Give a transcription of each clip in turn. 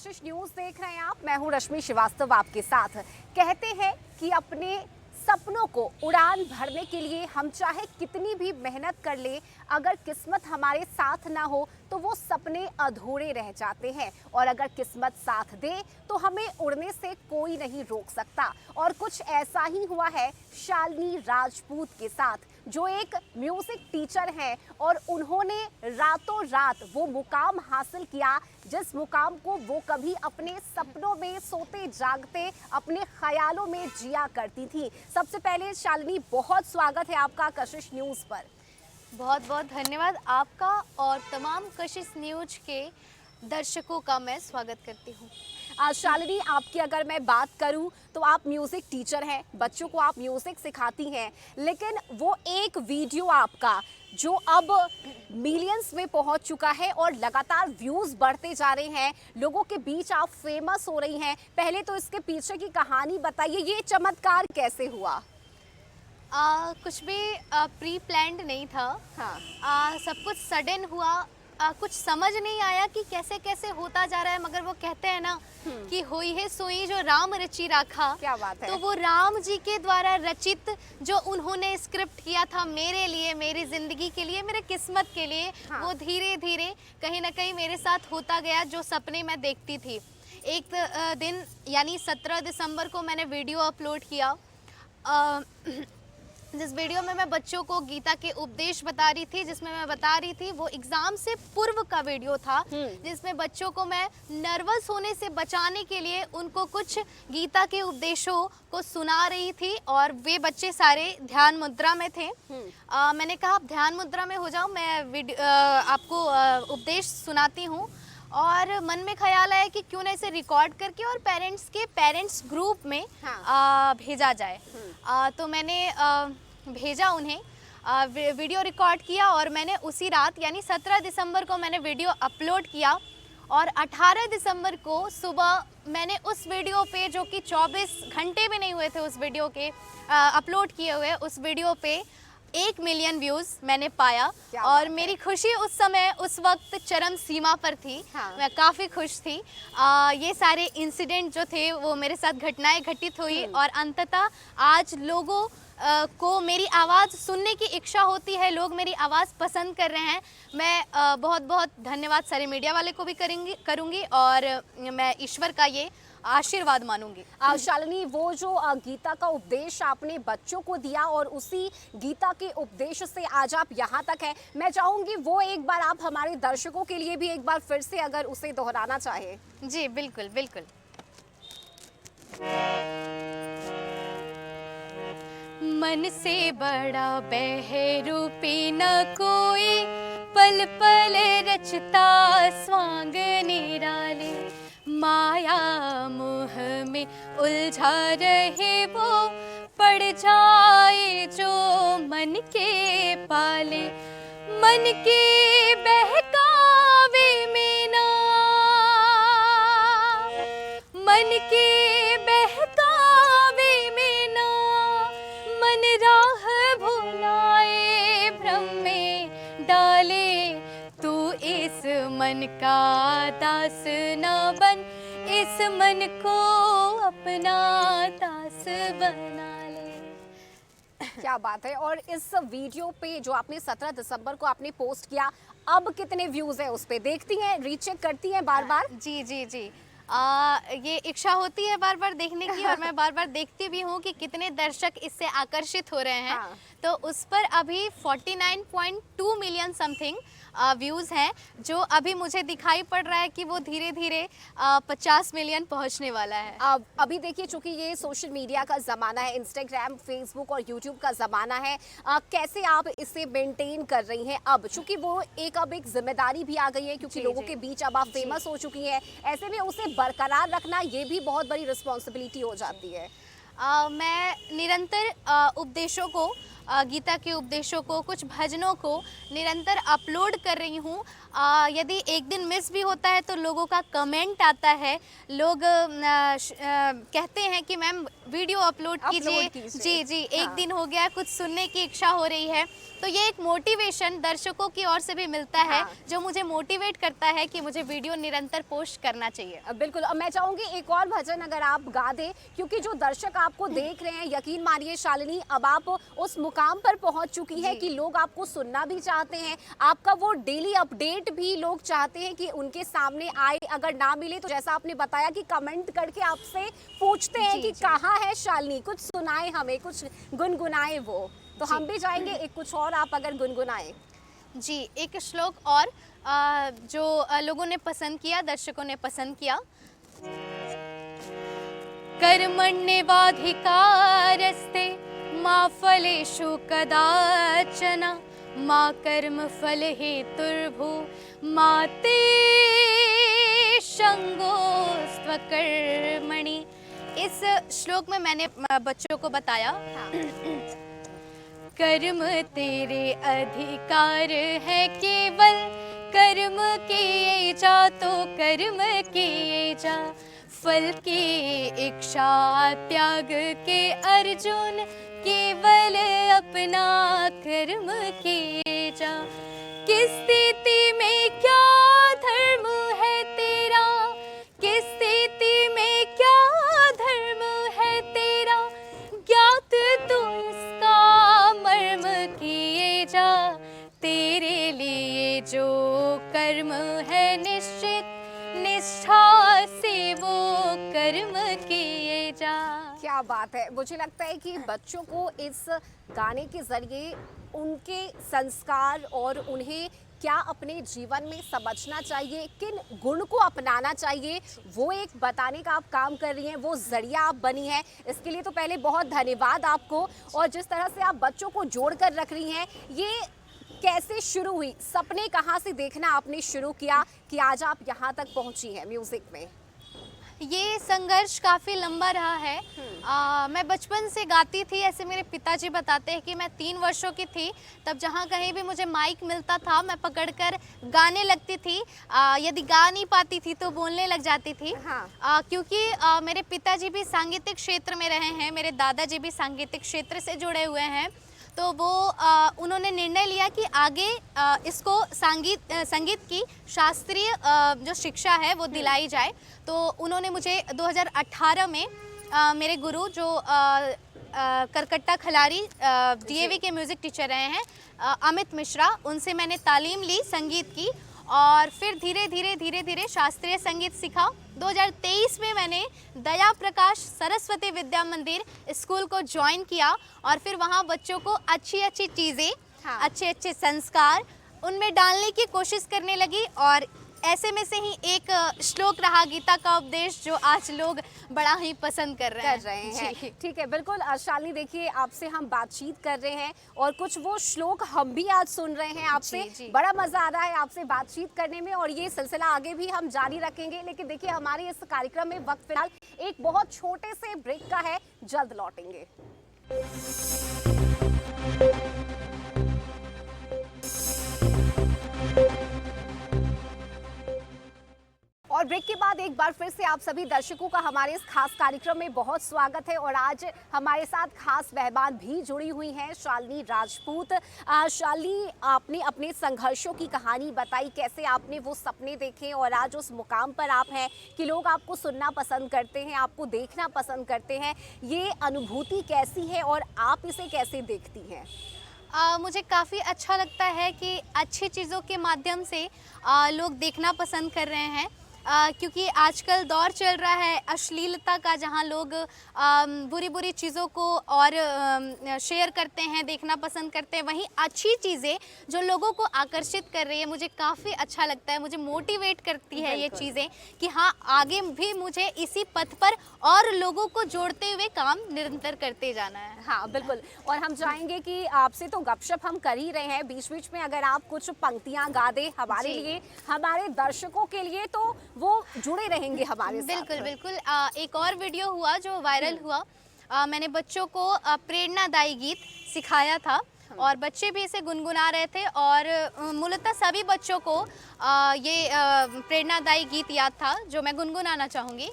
कशिश news देख रहे हैं आप। मैं हूं रश्मि श्रीवास्तव आपके साथ। कहते हैं कि अपने सपनों को उड़ान भरने के लिए हम चाहे कितनी भी मेहनत कर ले, अगर किस्मत हमारे साथ ना हो तो वो सपने अधूरे रह जाते हैं, और अगर किस्मत साथ दे तो हमें उड़ने से कोई नहीं रोक सकता। और कुछ ऐसा ही हुआ है शालिनी राजपूत के साथ, जो एक म्यूजिक टीचर हैं और उन्होंने रातों रात वो मुकाम हासिल किया जिस मुकाम को वो कभी अपने सपनों में सोते जागते अपने ख्यालों में जिया करती थी। सबसे पहले शालिनी, बहुत स्वागत है आपका कशिश न्यूज पर। बहुत बहुत धन्यवाद आपका और तमाम कशिश न्यूज के दर्शकों का मैं स्वागत करती हूँ। शालिनी, आपकी अगर मैं बात करूं तो आप म्यूज़िक टीचर हैं, बच्चों को आप म्यूज़िक सिखाती हैं, लेकिन वो एक वीडियो आपका जो अब मिलियंस में पहुंच चुका है और लगातार व्यूज़ बढ़ते जा रहे हैं, लोगों के बीच आप फेमस हो रही हैं। पहले तो इसके पीछे की कहानी बताइए, ये चमत्कार कैसे हुआ? कुछ भी प्री प्लान्ड नहीं था। हाँ। सब कुछ सडन हुआ। कुछ समझ नहीं आया कि कैसे कैसे होता जा रहा है, मगर वो कहते हैं ना कि होई है सोई जो राम रची राखा। क्या बात है। तो वो राम जी के द्वारा रचित जो उन्होंने स्क्रिप्ट किया था मेरे लिए, मेरी ज़िंदगी के लिए, मेरे किस्मत के लिए, हाँ। वो धीरे धीरे कहीं ना कहीं मेरे साथ होता गया। जो सपने मैं देखती थी, एक दिन यानी 17 दिसंबर को मैंने वीडियो अपलोड किया, जिस वीडियो में मैं बच्चों को गीता के उपदेश बता रही थी, जिसमें मैं बता रही थी, वो एग्ज़ाम से पूर्व का वीडियो था, जिसमें बच्चों को मैं नर्वस होने से बचाने के लिए उनको कुछ गीता के उपदेशों को सुना रही थी, और वे बच्चे सारे ध्यान मुद्रा में थे। मैंने कहा आप ध्यान मुद्रा में हो जाओ, मैं आपको उपदेश सुनाती हूँ। और मन में ख्याल आया कि क्यों ना इसे रिकॉर्ड करके और पेरेंट्स ग्रुप में भेजा जाए। तो मैंने भेजा उन्हें, वीडियो रिकॉर्ड किया, और मैंने उसी रात यानी 17 दिसंबर को मैंने वीडियो अपलोड किया, और 18 दिसंबर को सुबह मैंने उस वीडियो पे, जो कि 24 घंटे भी नहीं हुए थे उस वीडियो के अपलोड किए हुए, उस वीडियो पे 1 मिलियन व्यूज़ मैंने पाया। और मेरी खुशी उस समय उस वक्त चरम सीमा पर थी। हाँ। मैं काफ़ी खुश थी। ये सारे इंसिडेंट जो थे वो मेरे साथ घटनाएं घटित हुई, और अंततः आज लोगों को मेरी आवाज़ सुनने की इच्छा होती है, लोग मेरी आवाज़ पसंद कर रहे हैं। मैं बहुत बहुत धन्यवाद सारे मीडिया वाले को भी करूँगी, और मैं ईश्वर का ये आशीर्वाद मानूंगी। शालिनी, वो जो गीता का उपदेश आपने बच्चों को दिया और उसी गीता के उपदेश से आज आप यहाँ तक हैं, मैं चाहूँगी वो एक बार आप हमारे दर्शकों के लिए भी एक बार फिर से अगर उसे दोहराना चाहे। जी बिल्कुल बिल्कुल। मन से बड़ा बहरूपी न कोई, पल पल रचता स्वांग निराले, माया मोह में उलझा रहे वो, पड़ जाए जो मन के पाले, मन के बहकावे में ना, मन के बहकावे में ना, मन राह भुलाए भ्रम में डाले, तू इस मन का दास न बन, इस मन को अपना दास बना ले। क्या बात है। और इस वीडियो पे जो आपने 17 दिसंबर को आपने पोस्ट किया, अब कितने व्यूज है उस पे? देखती हैं, रीचेक करती हैं बार बार? जी जी जी। ये इच्छा होती है बार बार देखने की, और मैं बार बार देखती भी हूँ कि कितने दर्शक इससे आकर्षित हो रहे हैं। हाँ। तो उस पर अभी 49.2 मिलियन समथिंग व्यूज़ हैं, जो अभी मुझे दिखाई पड़ रहा है कि वो धीरे धीरे 50 मिलियन पहुंचने वाला है। अभी देखिए, चूंकि ये सोशल मीडिया का ज़माना है, इंस्टाग्राम, फेसबुक और यूट्यूब का ज़माना है, कैसे आप इसे मेंटेन कर रही हैं अब? चूंकि वो अब एक जिम्मेदारी भी आ गई है, क्योंकि लोगों के बीच अब आप फेमस हो चुकी हैं, ऐसे में उसे बरकरार रखना ये भी बहुत बड़ी रिस्पॉन्सिबिलिटी हो जाती है। मैं निरंतर उपदेशों को गीता के उपदेशों को, कुछ भजनों को निरंतर अपलोड कर रही हूँ। यदि एक दिन मिस भी होता है तो लोगों का कमेंट आता है, लोग कहते हैं कि मैम वीडियो अपलोड कीजिए। जी जी, एक दिन हो गया, कुछ सुनने की इच्छा हो रही है। तो ये एक मोटिवेशन दर्शकों की ओर से भी मिलता है, जो मुझे मोटिवेट करता है कि मुझे वीडियो निरंतर पोस्ट करना चाहिए। बिल्कुल, और मैं चाहूंगी एक और भजन अगर आप गा दें, क्योंकि जो दर्शक आपको देख रहे हैं, यकीन मानिए शालिनी, अब आप उस मुकाम पर पहुंच चुकी हैं कि लोग आपको सुनना भी चाहते हैं, आपका वो डेली अपडेट भी लोग चाहते हैं कि उनके सामने आए। अगर ना मिले तो जैसा आपने बताया कि कमेंट करके आपसे पूछते हैं कि कहाँ है शालिनी, कुछ सुनाए हमें, कुछ गुनगुनाए वो। तो हम भी जाएंगे, एक कुछ और आप अगर गुनगुनाए। जी, एक श्लोक और जो लोगों ने पसंद किया, दर्शकों ने पसंद किया। कर्मण्येवाधिकारस्ते मा फलेषु कदाचन मा कर्म फल हेतुर्भू मा ते संगोस्त्वकर्मणि। इस श्लोक में मैंने बच्चों को बताया कर्म तेरे अधिकार है केवल, कर्म किए जा तो कर्म किए जा, फल की इच्छा त्याग के अर्जुन, केवल अपना कर्म किए जा। किस स्थिति में क्या धर्म है तेरा, किस स्थिति में क्या धर्म है तेरा, ज्ञात तू इसका मर्म किए जा, तेरे लिए जो कर्म है निश्चित, निष्ठा से वो कर्म किए जा। क्या बात है, मुझे लगता है कि बच्चों को इस गाने के जरिए उनके संस्कार और उन्हें क्या अपने जीवन में समझना चाहिए, किन गुण को अपनाना चाहिए, वो एक बताने का आप काम कर रही हैं, वो जरिया आप बनी हैं। इसके लिए तो पहले बहुत धन्यवाद आपको। और जिस तरह से आप बच्चों को जोड़ कर रख रही हैं, ये कैसे शुरू हुई, सपने कहाँ से देखना आपने शुरू किया कि आज आप यहाँ तक पहुँची हैं म्यूजिक में? ये संघर्ष काफ़ी लंबा रहा है। मैं बचपन से गाती थी, ऐसे मेरे पिताजी बताते हैं कि मैं 3 वर्षों की थी तब जहाँ कहीं भी मुझे माइक मिलता था मैं पकड़कर गाने लगती थी। यदि गा नहीं पाती थी तो बोलने लग जाती थी। क्योंकि मेरे पिताजी भी सांगीतिक क्षेत्र में रहे हैं, मेरे दादाजी भी सांगीतिक क्षेत्र से जुड़े हुए हैं, तो वो उन्होंने निर्णय लिया कि आगे इसको संगीत की शास्त्रीय जो शिक्षा है वो दिलाई जाए। तो उन्होंने मुझे 2018 में मेरे गुरु जो करकट्टा खलारी डीएवी के म्यूज़िक टीचर रहे हैं अमित मिश्रा, उनसे मैंने तालीम ली संगीत की और फिर धीरे धीरे शास्त्रीय संगीत सीखा। 2023 में मैंने दया प्रकाश सरस्वती विद्या मंदिर स्कूल को ज्वाइन किया और फिर वहाँ बच्चों को अच्छी चीज़ें, अच्छे संस्कार उनमें डालने की कोशिश करने लगी। और ऐसे में से ही एक श्लोक रहा गीता का उपदेश जो आज लोग बड़ा ही पसंद कर रहे हैं। ठीक है, बिल्कुल शालिनी, देखिए आपसे हम बातचीत कर रहे हैं और कुछ वो श्लोक हम भी आज सुन रहे हैं आपसे। बड़ा मजा आ रहा है आपसे बातचीत करने में और ये सिलसिला आगे भी हम जारी रखेंगे। लेकिन देखिए हमारे इस कार्यक्रम में वक्त फिलहाल एक बहुत छोटे से ब्रेक का है, जल्द लौटेंगे। और ब्रेक के बाद एक बार फिर से आप सभी दर्शकों का हमारे इस खास कार्यक्रम में बहुत स्वागत है। और आज हमारे साथ खास मेहमान भी जुड़ी हुई हैं, शालिनी राजपूत। शालिनी, आपने अपने संघर्षों की कहानी बताई, कैसे आपने वो सपने देखे और आज उस मुकाम पर आप हैं कि लोग आपको सुनना पसंद करते हैं, आपको देखना पसंद करते हैं। ये अनुभूति कैसी है और आप इसे कैसे देखती हैं? मुझे काफ़ी अच्छा लगता है कि अच्छी चीज़ों के माध्यम से लोग देखना पसंद कर रहे हैं। क्योंकि आजकल दौर चल रहा है अश्लीलता का, जहां लोग बुरी चीज़ों को और शेयर करते हैं, देखना पसंद करते हैं। वहीं अच्छी चीज़ें जो लोगों को आकर्षित कर रही है, मुझे काफ़ी अच्छा लगता है, मुझे मोटिवेट करती है ये चीज़ें कि हाँ, आगे भी मुझे इसी पथ पर और लोगों को जोड़ते हुए काम निरंतर करते जाना है। हाँ बिल्कुल, और हम चाहेंगे कि आपसे तो गपशप हम कर ही रहे हैं, बीच बीच में अगर आप कुछ पंक्तियाँ गा दे हमारे लिए, हमारे दर्शकों के लिए, तो वो जुड़े रहेंगे हमारे साथ। बिल्कुल। एक और वीडियो हुआ जो वायरल हुआ, मैंने बच्चों को प्रेरणादायी गीत सिखाया था और बच्चे भी इसे गुनगुना रहे थे और मूलतः सभी बच्चों को ये प्रेरणादायी गीत याद था जो मैं गुनगुनाना चाहूँगी।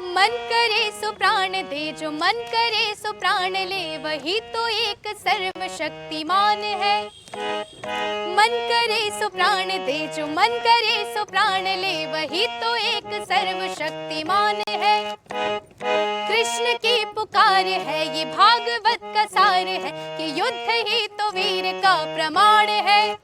मन करे सो प्राण दे, जो मन करे सो प्राण ले, वही तो एक सर्वशक्तिमान है। मन करे सो प्राण दे, जो मन करे सो प्राण ले, वही तो एक सर्वशक्तिमान है। कृष्ण की पुकार है, ये भागवत का सार है कि युद्ध ही तो वीर का प्रमाण है।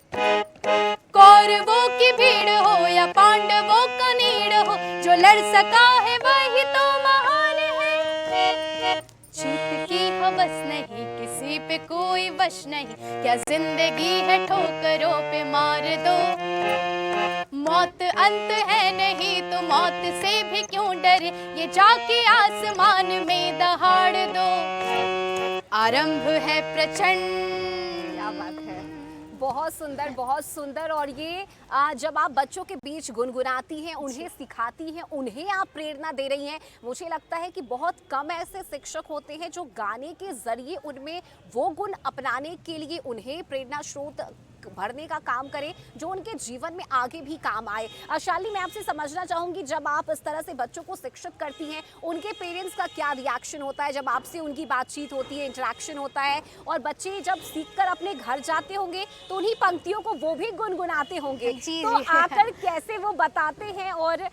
कौरवों की भीड़ हो या पांडवों का नीड़ हो, जो लड़ सका है वही तो महान है। जीत की हवस नहीं, किसी पे कोई वश नहीं, क्या जिंदगी है ठोकरों पे मार दो। मौत अंत है नहीं तो मौत से भी क्यों डरे, ये जाके आसमान में दहाड़ दो। आरंभ है प्रचंड। क्या बात है, बहुत सुंदर, बहुत सुंदर। और ये जब आप बच्चों के बीच गुनगुनाती हैं, उन्हें सिखाती हैं, उन्हें आप प्रेरणा दे रही हैं, मुझे लगता है कि बहुत कम ऐसे शिक्षक होते हैं जो गाने के जरिए उनमें वो गुण अपनाने के लिए उन्हें प्रेरणा स्रोत भरने का काम करें जो उनके जीवन में आगे भी काम आए। शालिनी, मैं आपसे समझना चाहूँगी, जब आप इस तरह से बच्चों को शिक्षित करती हैं, उनके पेरेंट्स का क्या रिएक्शन होता है जब आपसे उनकी बातचीत होती है, इंटरेक्शन होता है, और बच्चे जब सीखकर अपने घर जाते होंगे तो उन्हीं पंक्तियों को वो भी गुनगुनाते होंगे, तो आकर कैसे वो बताते हैं और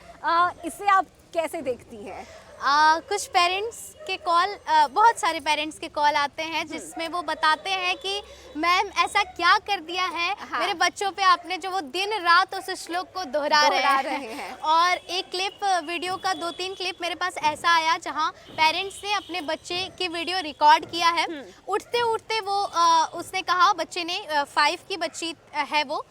इसे आप कैसे देखती हैं? कुछ पेरेंट्स के कॉल, बहुत सारे पेरेंट्स के कॉल आते हैं जिसमें वो बताते हैं कि मैम ऐसा क्या कर दिया है मेरे बच्चों पे आपने, जो वो दिन रात उस श्लोक को दोहरा रहे हैं। और एक क्लिप, वीडियो का 2-3 क्लिप मेरे पास ऐसा आया जहाँ पेरेंट्स ने अपने बच्चे की वीडियो रिकॉर्ड किया है। उठते उठते वो उसने कहा, बच्चे ने 5 की बच्ची है वो,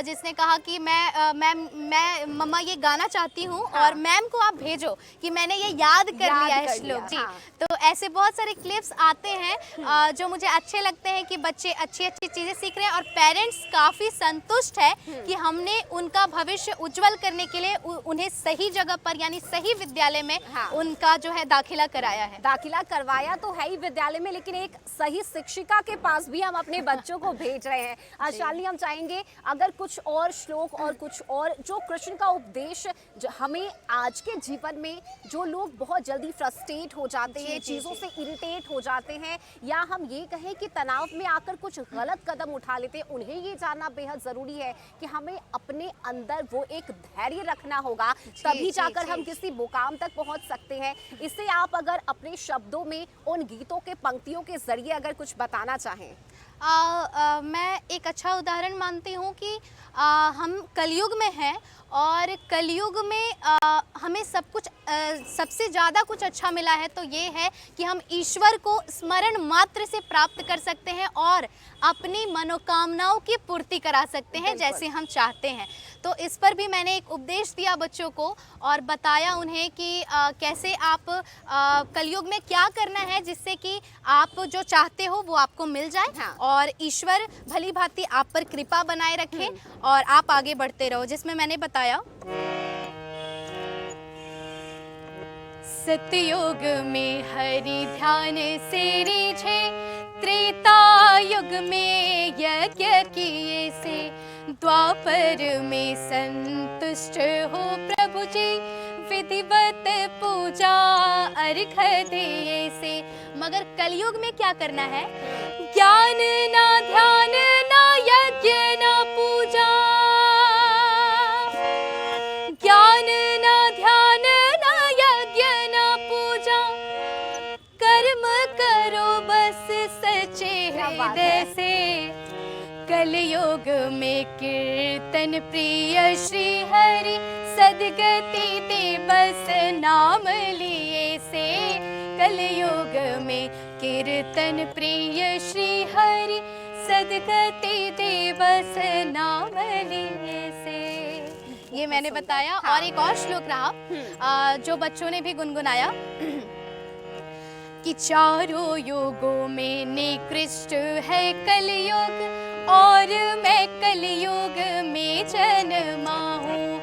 जिसने कहा कि मैं मम्मा ये गाना चाहती हूँ और मैम को आप भेजो कि मैंने ये याद कर लिया है श्लोक जी। तो ऐसे बहुत सारे क्लिप्स आते हैं जो मुझे अच्छे लगते हैं कि बच्चे अच्छी अच्छी चीज़ें सीख रहे हैं और पेरेंट्स काफ़ी संतुष्ट है कि हमने उनका भविष्य उज्जवल करने के लिए उन्हें सही जगह पर यानी सही विद्यालय में उनका जो है दाखिला कराया है। दाखिला करवाया तो है ही विद्यालय में, लेकिन एक सही शिक्षिका के पास भी हम अपने बच्चों को भेज रहे हैं। शालिनी, हम चाहेंगे अगर कुछ और श्लोक और कुछ और जो कृष्ण का उपदेश हमें आज के जीवन में, जो लोग बहुत जल्दी फ्रस्ट्रेट हो जाते हैं, चीज़ों से इरिटेट हो जाते हैं, या हम ये कहें कि तनाव में आकर कुछ गलत कदम उठा लेते हैं, उन्हें ये जानना बेहद ज़रूरी है कि हमें अपने अंदर वो एक धैर्य रखना होगा, तभी जाकर हम किसी मुकाम तक पहुंच सकते हैं। इसे आप अगर अपने शब्दों में उन गीतों के पंक्तियों के जरिए अगर कुछ बताना चाहें। मैं एक अच्छा उदाहरण मानती हूँ कि हम कलयुग में हैं और कलयुग में हमें सब कुछ सबसे ज़्यादा कुछ अच्छा मिला है तो ये है कि हम ईश्वर को स्मरण मात्र से प्राप्त कर सकते हैं और अपनी मनोकामनाओं की पूर्ति करा सकते हैं जैसे हम चाहते हैं। तो इस पर भी मैंने एक उपदेश दिया बच्चों को और बताया उन्हें कि कैसे आप कलयुग में क्या करना है जिससे कि आप जो चाहते हो वो आपको मिल जाए और ईश्वर भली भांति आप पर कृपा बनाए रखे और आप आगे बढ़ते रहो, जिसमें मैंने बताया सतयुग में हरि ध्यान से रीझे, त्रेता युग में यज्ञ किए से, द्वापर में संतुष्ट हो प्रभु जी, विधिवत पूजा अर्घ दिए से। मगर कलयुग में क्या करना है? ज्ञान ना ध्यान ना यज्ञ ना पूजा, ज्ञान ना ध्यान ना यज्ञ ना पूजा, कर्म करो बस सच्चे हृदय से। कलयुग में कीर्तन प्रिय श्री हरि, सदगति दे बस नाम लिए से। कलयुग में कीर्तन प्रिय श्री हरि, सदगति दे बस नाम लिए से। ये मैंने बताया और एक और श्लोक रहा जो बच्चों ने भी गुनगुनाया कि चारों योगों में निकृष्ट है कलयुग और मैं कलयुग में जन्मा हूँ,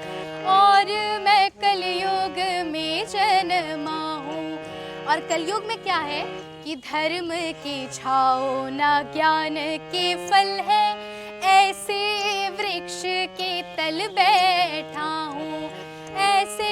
और मैं कलयुग में जन्मा हूँ। और कलयुग में क्या है कि धर्म की छाओ ना ज्ञान के फल है, ऐसे वृक्ष के तल बैठा हूँ, ऐसे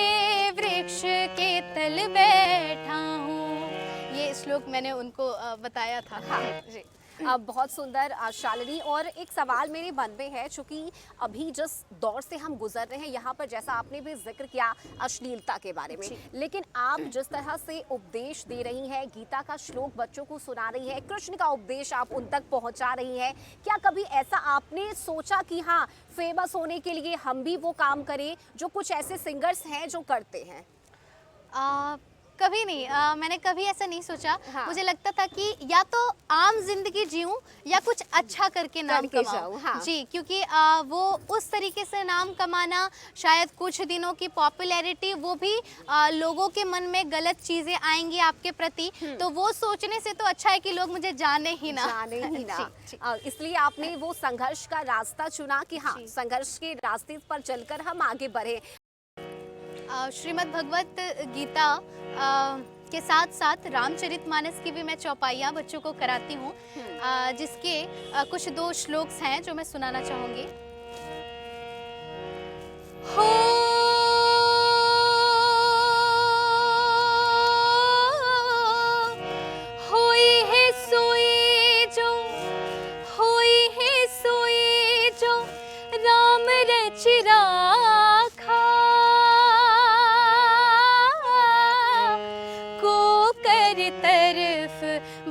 वृक्ष के तल बैठा हूँ। ये श्लोक मैंने उनको बताया था। हाँ जी, बहुत सुंदर शालिनी। और एक सवाल मेरे मन में है, चूंकि अभी जिस दौर से हम गुजर रहे हैं यहाँ पर, जैसा आपने भी जिक्र किया अश्लीलता के बारे में, लेकिन आप जिस तरह से उपदेश दे रही हैं, गीता का श्लोक बच्चों को सुना रही हैं, कृष्ण का उपदेश आप उन तक पहुँचा रही हैं, क्या कभी ऐसा आपने सोचा कि हाँ फेमस होने के लिए हम भी वो काम करें जो कुछ ऐसे सिंगर्स हैं जो करते हैं? कभी नहीं, मैंने कभी ऐसा नहीं सोचा। हाँ। मुझे लगता था कि या तो आम जिंदगी जीऊं या कुछ अच्छा करके नाम कमाऊं। हाँ। जी, क्योंकि वो उस तरीके से नाम कमाना, शायद कुछ दिनों की पॉपुलैरिटी, वो भी लोगों के मन में गलत चीजें आएंगी आपके प्रति, तो वो सोचने से तो अच्छा है कि लोग मुझे जाने ही ना। इसलिए आपने वो संघर्ष का रास्ता चुना कि हाँ संघर्ष के रास्ते पर चलकर हम आगे बढ़े। श्रीमद् भगवत गीता के साथ साथ रामचरितमानस की भी मैं चौपाइयाँ बच्चों को कराती हूँ, जिसके कुछ 2 श्लोक्स हैं जो मैं सुनाना चाहूँगी। होई है सोई जो, होई है सोई जो राम रच राखा, तरफ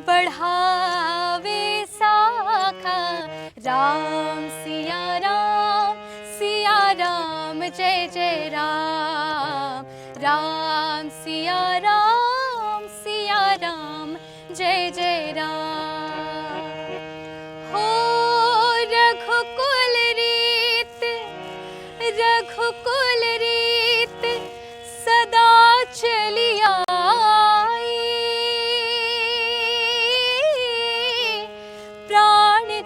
बढ़ावे साखा। राम सिया राम जय जय राम, राम सिया राम जय जय राम। हो रघुकुल रीत, रघुकुल रीत सदा चलिया,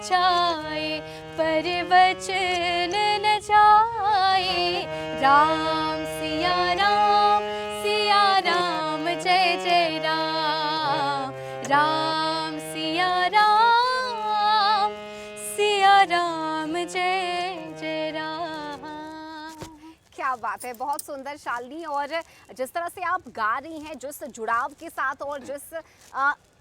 जाए पर वचन न जाए। राम सिया राम जय जय राम, राम सिया राम जय जय राम। क्या बात है, बहुत सुंदर शालिनी। और जिस तरह से आप गा रही हैं, जिस जुड़ाव के साथ और जिस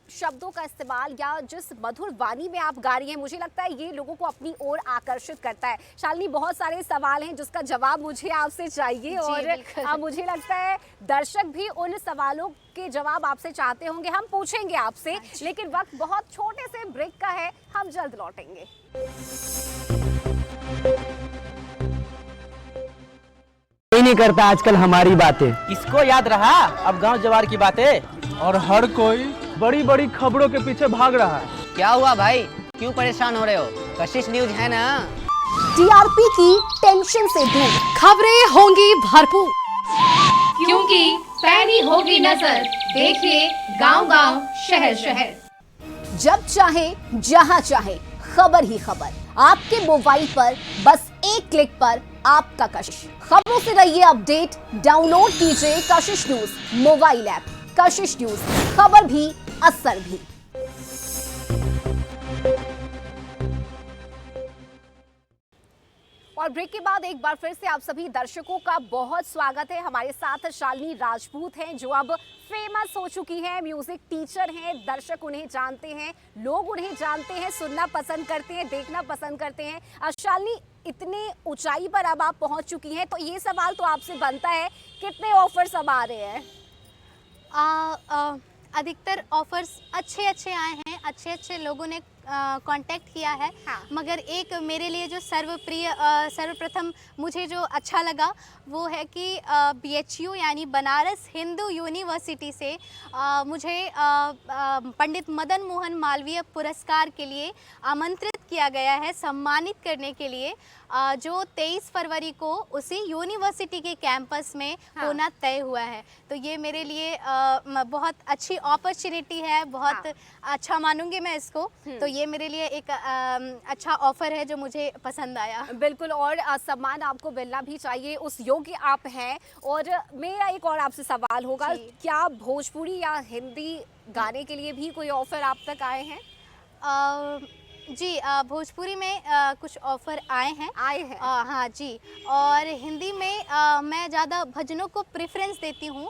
शब्दों का इस्तेमाल या जिस मधुर वाणी में आप गा रही हैं, मुझे लगता है ये लोगों को अपनी ओर आकर्षित करता है। शालिनी, बहुत सारे सवाल हैं जिसका जवाब मुझे आपसे चाहिए, और मुझे लगता है दर्शक भी उन सवालों के जवाब आपसे चाहते होंगे। हम पूछेंगे आपसे, लेकिन वक्त बहुत छोटे से ब्रेक का है, हम जल्द लौटेंगे। कोई नहीं करता आजकल हमारी बातें, किसको याद रहा अब गांव जवार की बातें, और हर कोई बड़ी बड़ी खबरों के पीछे भाग रहा है। क्या हुआ भाई, क्यों परेशान हो रहे हो? कशिश न्यूज है ना। टीआरपी की टेंशन से दूर खबरें होंगी भरपूर, क्योंकि पैनी होगी नजर, देखिए गांव-गांव, शहर-शहर। जब चाहे जहां चाहे खबर ही खबर, आपके मोबाइल पर बस एक क्लिक पर आपका कशिश। खबरों से रहिए अपडेट, डाउनलोड कीजिए कशिश न्यूज मोबाइल ऐप। कशिश न्यूज, खबर भी असर भी। और ब्रेक के बाद एक बार फिर से आप सभी दर्शकों का बहुत स्वागत है। हमारे साथ शालिनी राजपूत हैं, जो अब फेमस हो चुकी हैं, म्यूजिक टीचर हैं। दर्शक उन्हें जानते हैं, लोग उन्हें जानते हैं, सुनना पसंद करते हैं, देखना पसंद करते हैं। शालिनी, इतने ऊंचाई पर अब आप पहुंच चुकी हैं, तो ये सवाल तो आपसे बनता है, कितने ऑफर्स अब आ रहे हैं? अधिकतर ऑफर्स अच्छे आए हैं, अच्छे लोगों ने कांटेक्ट किया है। हाँ। मगर एक मेरे लिए जो सर्वप्रथम मुझे जो अच्छा लगा वो है कि BHU यानी बनारस हिंदू यूनिवर्सिटी से मुझे पंडित मदन मोहन मालवीय पुरस्कार के लिए आमंत्रित किया गया है, सम्मानित करने के लिए, जो 23 फरवरी को उसी यूनिवर्सिटी के कैंपस में होना तय हुआ है। तो ये मेरे लिए बहुत अच्छी अपॉर्चुनिटी है, बहुत अच्छा मानूंगी मैं इसको। तो ये मेरे लिए एक अच्छा ऑफर है जो मुझे पसंद आया। बिल्कुल, और सम्मान आपको मिलना भी चाहिए, उस योग्य आप हैं। और मेरा एक और आपसे सवाल होगा, जी। क्या भोजपुरी या हिंदी गाने के लिए भी कोई ऑफर आप तक आए हैं? जी, भोजपुरी में कुछ ऑफ़र आए हैं। आए हैं। हाँ जी, और हिंदी में मैं ज़्यादा भजनों को प्रेफ़रेंस देती हूँ।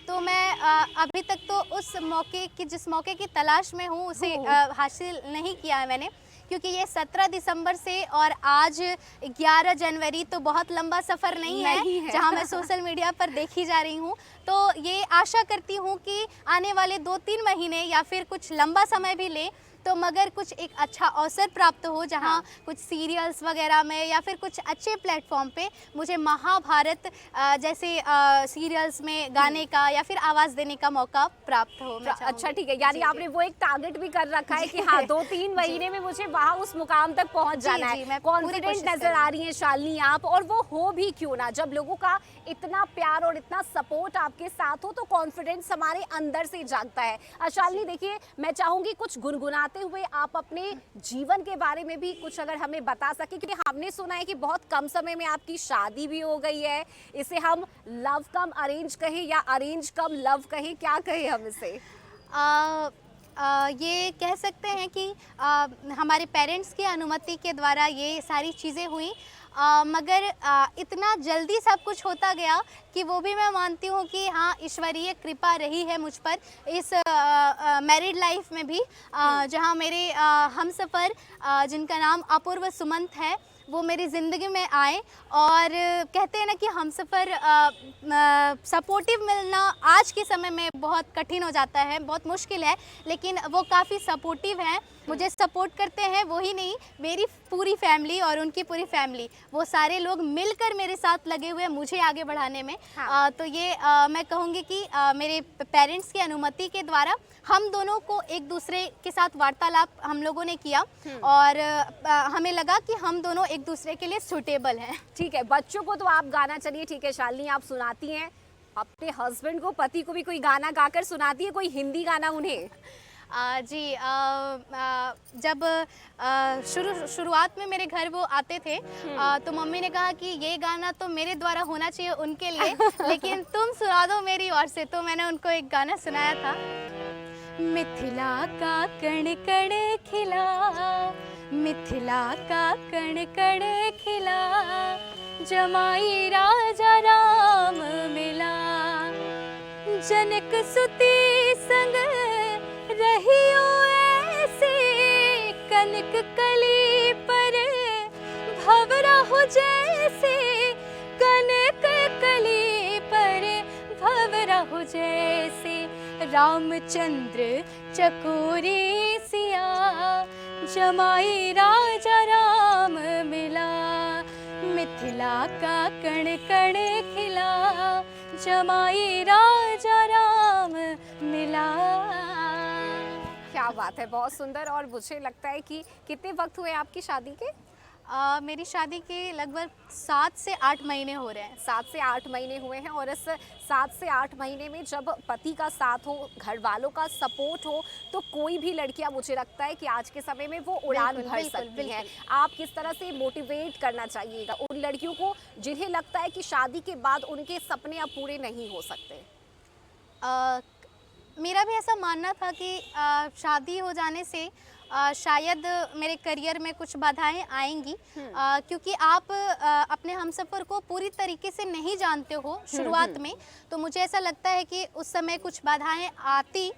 तो मैं अभी तक तो उस मौके की जिस मौके की तलाश में हूँ उसे हासिल नहीं किया है मैंने, क्योंकि ये 17 दिसंबर से और आज 11 जनवरी तो बहुत लंबा सफ़र नहीं है जहाँ मैं सोशल मीडिया पर देखी जा रही हूँ। तो ये आशा करती हूँ कि आने वाले 2-3 महीने या फिर कुछ लंबा समय भी ले तो मगर कुछ एक अच्छा अवसर प्राप्त हो जहाँ कुछ सीरियल्स वगैरह में या फिर कुछ अच्छे प्लेटफॉर्म पे मुझे महाभारत जैसे सीरियल्स में गाने का या फिर आवाज़ देने का मौका प्राप्त हो। मैं अच्छा, ठीक है, यानी आपने वो एक टारगेट भी कर रखा है कि हाँ 2-3 महीने में मुझे वहाँ उस मुकाम तक पहुँच जाना है। मैं पूरी कॉन्फिडेंट कोशिश नजर आ रही हैं शालिनी आप, और वो हो भी क्यों ना, जब लोगों का इतना प्यार और इतना सपोर्ट आपके साथ हो तो कॉन्फिडेंस हमारे अंदर से जागता है। शालिनी देखिए, मैं चाहूंगी कुछ गुनगुनाते हुए आप अपने जीवन के बारे में भी कुछ अगर हमें बता सके, क्योंकि हमने सुना है कि बहुत कम समय में आपकी शादी भी हो गई है। इसे हम लव कम अरेंज कहें या अरेंज कम लव कहें, क्या कहें हम इसे? ये कह सकते हैं कि हमारे पेरेंट्स की अनुमति के द्वारा ये सारी चीज़ें हुई, मगर इतना जल्दी सब कुछ होता गया कि वो भी मैं मानती हूँ कि हाँ ईश्वरीय कृपा रही है मुझ पर इस मैरिड लाइफ में भी, जहाँ मेरे हमसफ़र जिनका नाम अपूर्व सुमंत है वो मेरी ज़िंदगी में आए। और कहते हैं ना कि हमसफ़र सपोर्टिव मिलना आज के समय में बहुत कठिन हो जाता है, बहुत मुश्किल है, लेकिन वो काफ़ी सपोर्टिव हैं, मुझे सपोर्ट करते हैं। वही नहीं, मेरी पूरी फैमिली और उनकी पूरी फैमिली, वो सारे लोग मिलकर मेरे साथ लगे हुए हैं मुझे आगे बढ़ाने में। तो ये मैं कहूँगी कि मेरे पेरेंट्स की अनुमति के द्वारा हम दोनों को एक दूसरे के साथ वार्तालाप हम लोगों ने किया और हमें लगा कि हम दोनों एक दूसरे के लिए सूटेबल हैं। ठीक है, बच्चों को तो आप गाना, चलिए ठीक है शालिनी आप सुनाती हैं, अपने हस्बैंड को, पति को भी कोई गाना गाकर सुनाती है, कोई हिंदी गाना उन्हें? जी, जब शुरुआत में मेरे घर वो आते थे तो मम्मी ने कहा कि ये गाना तो मेरे द्वारा होना चाहिए उनके लिए, लेकिन तुम सुना दो मेरी ओर से। तो मैंने उनको एक गाना सुनाया था, मिथिला का कण कण खिला, मिथिला का कण कण खिला, जमाई राजा राम मिला, जनक सुती संग रहियो ऐसे, कनक कली पर भंवरा हो जैसे, कनक कली पर भंवरा हो जैसे, रामचंद्र चकोरी सिया, जमाई राजा राम मिला, मिथिला का कण कण खिला, जमाई राजा राम मिला। क्या बात है, बहुत सुंदर। और मुझे लगता है कि कितने वक्त हुए आपकी शादी के? मेरी शादी के लगभग 7 से 8 महीने हो रहे हैं। 7 से 8 महीने हुए हैं, और इस 7 से 8 महीने में जब पति का साथ हो, घर वालों का सपोर्ट हो, तो कोई भी लड़कियां, मुझे लगता है कि आज के समय में वो उड़ान भर सकती हैं। आप किस तरह से मोटिवेट करना चाहिएगा उन लड़कियों को जिन्हें लगता है कि शादी के बाद उनके सपने अब पूरे नहीं हो सकते? मेरा भी ऐसा मानना था कि शादी हो जाने से शायद मेरे करियर में कुछ बाधाएं आएंगी, क्योंकि आप अपने हमसफ़र को पूरी तरीके से नहीं जानते हो शुरुआत में। तो मुझे ऐसा लगता है कि उस समय कुछ बाधाएं आती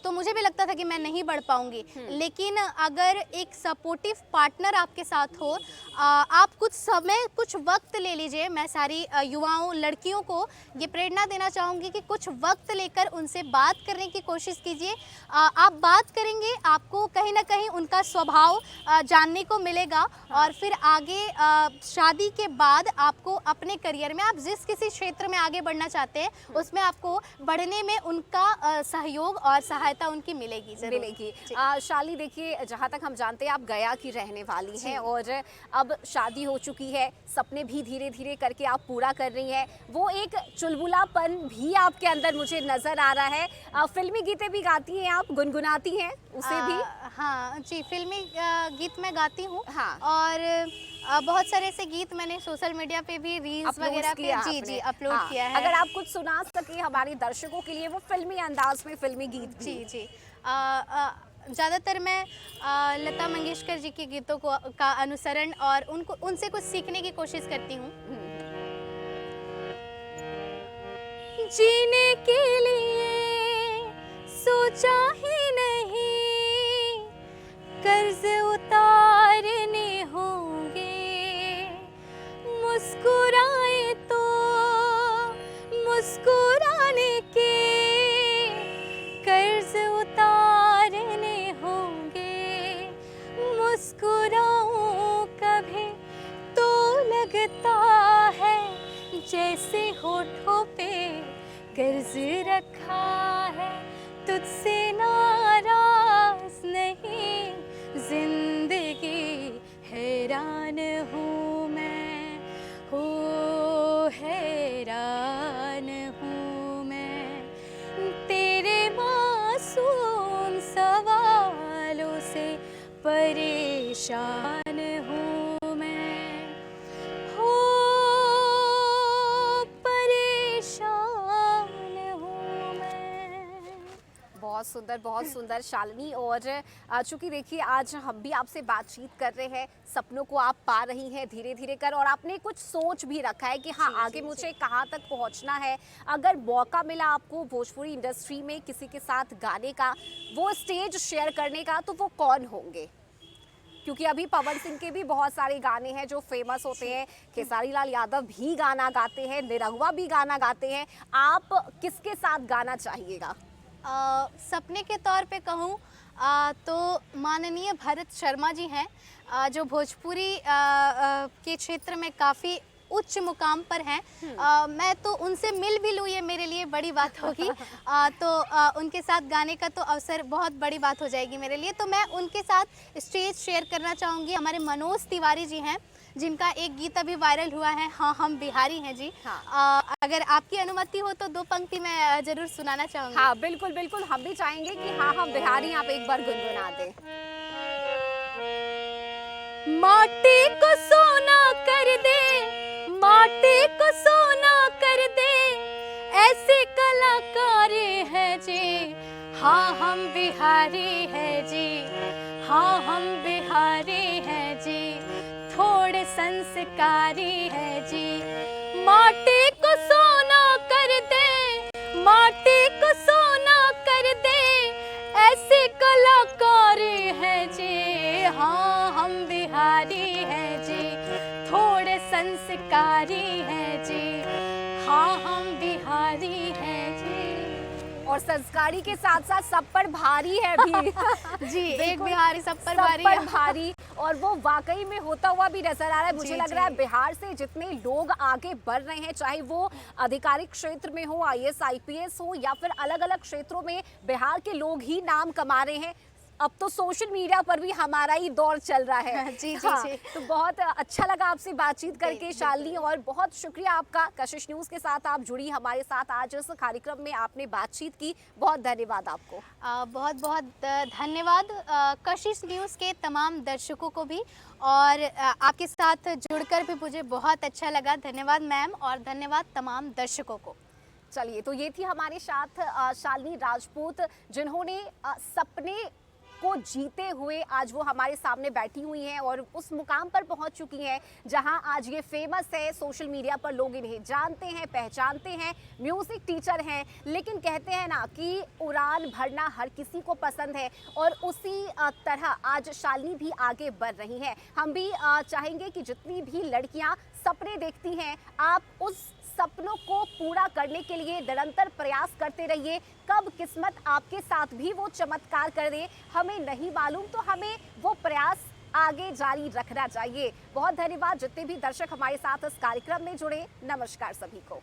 तो मुझे भी लगता था कि मैं नहीं बढ़ पाऊंगी, लेकिन अगर एक सपोर्टिव पार्टनर आपके साथ हो, आप कुछ समय, कुछ वक्त ले लीजिए। मैं सारी युवाओं, लड़कियों को ये प्रेरणा देना चाहूँगी कि कुछ वक्त लेकर उनसे बात करने की कोशिश कीजिए। आप बात करेंगे, आपको कहीं ना कहीं उनका स्वभाव जानने को मिलेगा, और फिर आगे शादी के बाद आपको अपने करियर में, आप जिस किसी क्षेत्र में आगे बढ़ना चाहते हैं उसमें आपको बढ़ने में उनका सहयोग और सहायता उनकी मिलेगी। शाली देखिए, जहाँ तक हम जानते हैं आप गया की रहने वाली हैं, और अब शादी हो चुकी है, सपने भी धीरे धीरे करके आप पूरा कर रही हैं। वो एक चुलबुलापन भी आपके अंदर मुझे नज़र आ रहा है। फिल्मी गीतें भी गाती हैं आप, गुनगुनाती हैं उसे भी? हाँ, हाँ जी, फिल्मी गीत मैं गाती हूँ। हाँ। और बहुत सारे ऐसे गीत मैंने सोशल मीडिया पे भी रील्स अपलोड वगैरह पे किया जी आपने। जी अपलोड हाँ, किया है। अगर आप कुछ सुना सके हमारे दर्शकों के लिए वो फिल्मी अंदाज में फिल्मी गीत भी। जी जी ज़्यादातर मैं लता मंगेशकर जी के गीतों को का अनुसरण और उनसे कुछ सीखने की कोशिश करती हूँ। जीने के लिए सोचा ही नहीं, कर्ज उतारने होंगे, मुस्कुराए तो मुस्कुराने के कर्ज उतारने होंगे, मुस्कुराऊं कभी तो लगता है जैसे होठों पे कर्ज रखा है, तुझसे नाराज नहीं, जिंदगी हैरान हूँ मैं, हो हैरान हूँ मैं, तेरे मासूम सवालों से परेशान हूँ मैं, हो परेशान हूँ मैं। बहुत सुंदर शालिनी। और चूंकि देखिए आज हम भी आपसे बातचीत कर रहे हैं, सपनों को आप पा रही हैं धीरे धीरे कर, और आपने कुछ सोच भी रखा है कि हाँ आगे मुझे कहाँ तक पहुँचना है। अगर मौका मिला आपको भोजपुरी इंडस्ट्री में किसी के साथ गाने का, वो स्टेज शेयर करने का, तो वो कौन होंगे? क्योंकि अभी पवन सिंह के भी बहुत सारे गाने हैं जो फेमस होते हैं, खेसारी लाल यादव भी गाना गाते हैं, निरहुआ भी गाना गाते हैं, आप किसके साथ गाना चाहिएगा? सपने के तौर पे कहूँ तो माननीय भरत शर्मा जी हैं, जो भोजपुरी के क्षेत्र में काफ़ी उच्च मुकाम पर हैं। मैं तो उनसे मिल भी लूँ, ये मेरे लिए बड़ी बात होगी। उनके साथ गाने का तो अवसर बहुत बड़ी बात हो जाएगी मेरे लिए, तो मैं उनके साथ स्टेज शेयर करना चाहूँगी। हमारे मनोज तिवारी जी हैं, जिनका एक गीत अभी वायरल हुआ है, हाँ हम बिहारी हैं जी। हाँ। अगर आपकी अनुमति हो तो 2 पंक्ति मैं जरूर सुनाना चाहूँगी। हाँ बिल्कुल बिल्कुल, हम भी चाहेंगे कि हाँ हम बिहारी आप एक बार गुनगुना दें। माटी को सोना कर दे, माटी को सोना कर दे, ऐसे कलाकार हैं जी, हाँ हम बिहारी हैं जी, हाँ हम बिहारी हैं जी, थोड़े संस्कारी हैं जी। माटी को सोना कर दे, माटी को सोना कर दे, ऐसे कलाकार हैं जी, हाँ हम बिहारी हैं जी, थोड़े संस्कारी हैं जी, हाँ हम बिहारी हैं जी। और संस्कारी के साथ साथ सब पर भारी है भी। जी, एक बिहारी सब पर भारी, और वो वाकई में होता हुआ भी नजर आ रहा है। मुझे लग रहा है बिहार से जितने लोग आगे बढ़ रहे हैं, चाहे वो आधिकारिक क्षेत्र में हो, IAS IPS हो, या फिर अलग अलग क्षेत्रों में बिहार के लोग ही नाम कमा रहे हैं। अब तो सोशल मीडिया पर भी हमारा ही दौर चल रहा है। जी जी हाँ, जी। तो बहुत अच्छा लगा आपसे बातचीत करके शालिनी, और बहुत शुक्रिया आपका, कशिश न्यूज़ के साथ आप जुड़ी हमारे साथ आज इस कार्यक्रम में, आपने बातचीत की, बहुत धन्यवाद आपको। बहुत बहुत धन्यवाद कशिश न्यूज़ के तमाम दर्शकों को भी, और आपके साथ जुड़कर भी मुझे बहुत अच्छा लगा। धन्यवाद मैम, और धन्यवाद तमाम दर्शकों को। चलिए, तो ये थी हमारे साथ शालिनी राजपूत, जिन्होंने सपने को जीते हुए आज वो हमारे सामने बैठी हुई हैं और उस मुकाम पर पहुंच चुकी हैं जहां आज ये फेमस है। सोशल मीडिया पर लोग इन्हें जानते हैं, पहचानते हैं, म्यूजिक टीचर हैं। लेकिन कहते हैं ना कि उड़ान भरना हर किसी को पसंद है, और उसी तरह आज शालिनी भी आगे बढ़ रही हैं। हम भी चाहेंगे कि जितनी भी लड़कियां सपने देखती हैं, आप उस सपनों को पूरा करने के लिए निरंतर प्रयास करते रहिए। कब किस्मत आपके साथ भी वो चमत्कार कर दे हमें नहीं मालूम, तो हमें वो प्रयास आगे जारी रखना चाहिए। बहुत धन्यवाद जितने भी दर्शक हमारे साथ इस कार्यक्रम में जुड़े। नमस्कार सभी को।